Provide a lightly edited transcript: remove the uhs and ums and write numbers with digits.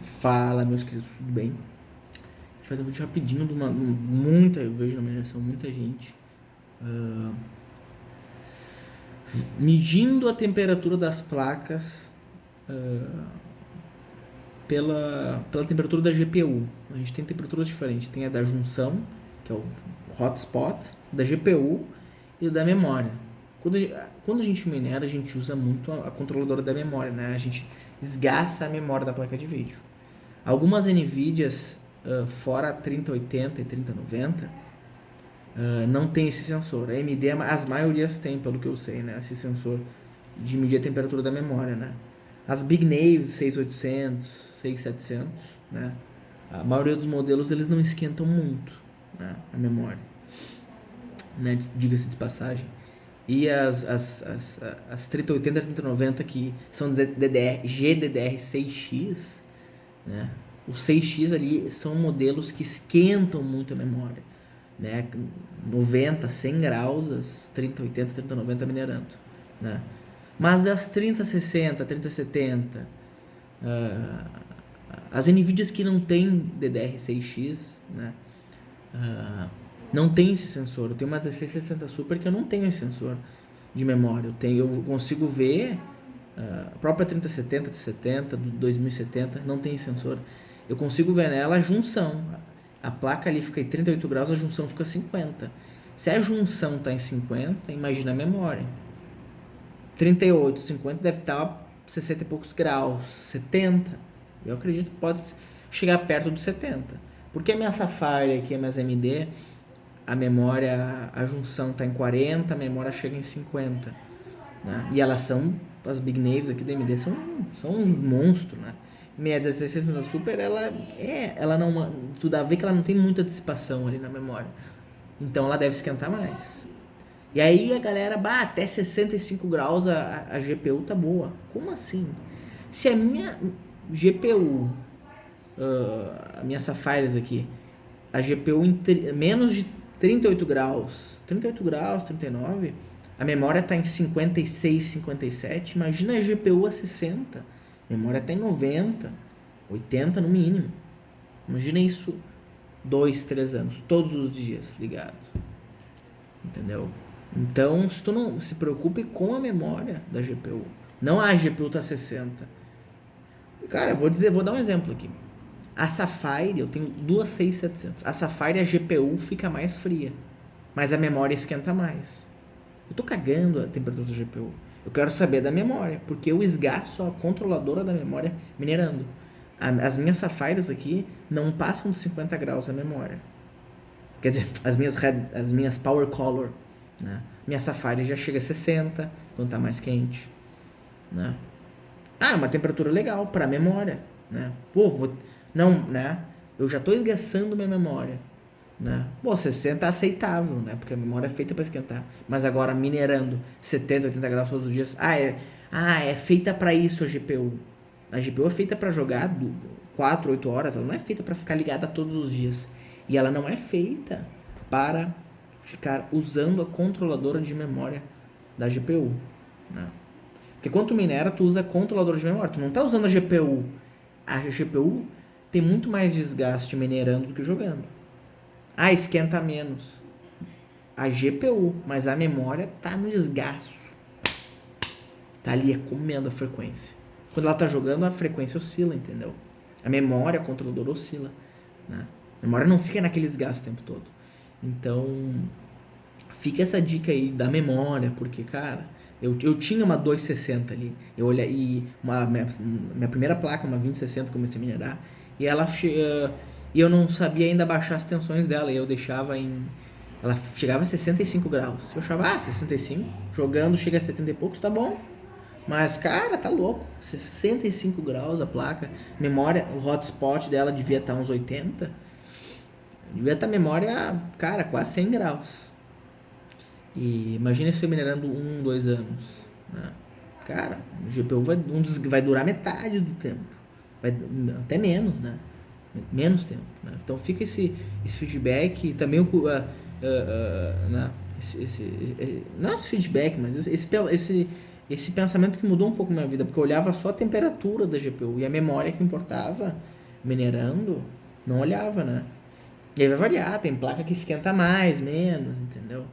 Fala, meus queridos, tudo bem? Vou fazer um vídeo rapidinho de eu vejo na mineração muita gente medindo a temperatura das placas pela temperatura da GPU. A gente tem temperaturas diferentes, tem a da junção, que é o hotspot, da GPU e da memória. Quando a gente minera, a gente usa muito a controladora da memória, né? A gente esgaça a memória da placa de vídeo. Algumas NVIDIAs, fora 3080 e 3090, não tem esse sensor. A AMD, as maiorias tem, pelo que eu sei, né? Esse sensor de medir a temperatura da memória, né? As Big Naves 6800, 6700, né? A maioria dos modelos, eles não esquentam muito, né? A memória, né? Diga-se de passagem. E as 3080 e 3090, que são GDDR6X, né? Os 6X ali são modelos que esquentam muito a memória, né? 90, 100 graus, as 3080, 3090 minerando, né? Mas as 3060, 3070, as NVIDIAs que não tem DDR6X, né? Não tem esse sensor. Eu tenho uma 1660 Super que eu não tenho esse sensor de memória. Eu consigo ver a própria 3070, 3070, do 2070, não tem esse sensor. Eu consigo ver nela a junção. A placa ali fica em 38 graus, a junção fica 50. Se a junção está em 50, imagina a memória. 38, 50 deve estar 60 e poucos graus, 70. Eu acredito que pode chegar perto dos 70. Porque a minha Sapphire aqui, a minha AMD, a memória, a junção está em 40, a memória chega em 50. Né? E elas são, as Big Naves aqui da AMD são uns monstros, né? Minha 1660 Super, ela não, tu dá a ver que ela não tem muita dissipação ali na memória. Então ela deve esquentar mais. E aí a galera, até 65 graus a GPU tá boa. Como assim? Se a minha GPU, a minha Sapphires aqui, a GPU em menos de 38 graus, 39, a memória tá em 56, 57, imagina a GPU a 60, a memória tá em 90, 80 no mínimo. Imagina isso 2, 3 anos, todos os dias ligado. Entendeu? Então, se tu não se preocupe com a memória da GPU, não a GPU tá 60. Cara, vou dar um exemplo aqui. A Sapphire, eu tenho duas 6700. A Sapphire, a GPU fica mais fria, mas a memória esquenta mais. Eu tô cagando a temperatura da GPU. Eu quero saber da memória, porque eu esgaço a controladora da memória minerando. As minhas Sapphires aqui não passam de 50 graus a memória. Quer dizer, as minhas Power Color, né? Minha Sapphire já chega a 60 quando tá mais quente, né? Uma temperatura legal para memória, né? Não, né? Eu já tô esgaçando minha memória, né? 60 é aceitável, né? Porque a memória é feita para esquentar. Mas agora minerando 70, 80 graus todos os dias, é feita para isso a GPU. A GPU é feita para jogar 4, 8 horas, ela não é feita para ficar ligada todos os dias. E ela não é feita para ficar usando a controladora de memória da GPU, né? Porque quando tu minera, tu usa a controladora de memória, tu não tá usando a GPU. A GPU tem muito mais desgaste minerando do que jogando. Esquenta menos a GPU, mas a memória tá no desgaste. Tá ali comendo a frequência. Quando ela tá jogando, a frequência oscila, entendeu? A memória, a controladora oscila, né? A memória não fica naquele desgaste o tempo todo. Então, fica essa dica aí da memória, porque, cara, eu tinha uma 260 ali. Eu olhei, e minha primeira placa, uma 2060, comecei a minerar, e e eu não sabia ainda baixar as tensões dela, e eu deixava ela chegava a 65 graus. Eu achava, 65, jogando chega a 70 e poucos, tá bom. Mas, cara, tá louco. 65 graus a placa. Memória, o hotspot dela devia estar uns 80. Devia estar memória, cara, quase 100 graus. E imagina isso minerando 1, 2 anos, né? Cara, o GPU vai durar metade do tempo. Até menos, né? Menos tempo, né? Então fica esse feedback e também né? Não esse feedback, mas esse pensamento que mudou um pouco minha vida, porque eu olhava só a temperatura da GPU e a memória que importava, minerando, não olhava, né? E aí vai variar, tem placa que esquenta mais, menos, entendeu?